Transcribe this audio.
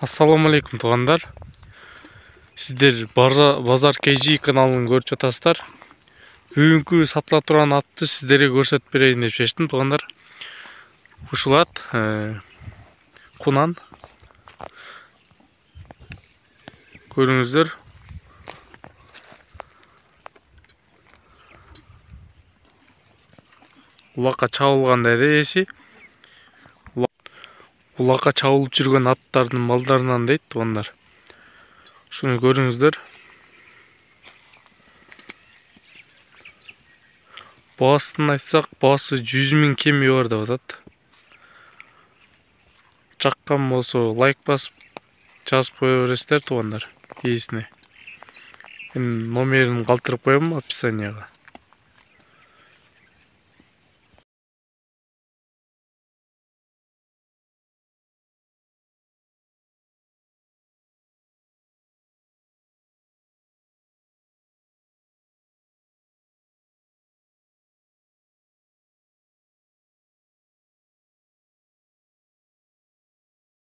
Ассаламу алейкум туғандар. Сіздер Базар KG каналын көріп жатасыздар. Бүгінгі сатыла тұрған атты сіздерге көрсетіп берейін деп шештім туғандар. Ушул ат Кунан. Көріңіздер. Улакка чабылганда эси. Улакка чабылып жүрген аттардын малдарынан дейт туғандар. Шуну көрүңүздөр. Баасын айтсак, баасы 100 000 кеми бар деп атат. Жаккан болсо лайк басып жазып кое бересиздер туғандар. Ээсине. Номерин калтырып коем описанияга.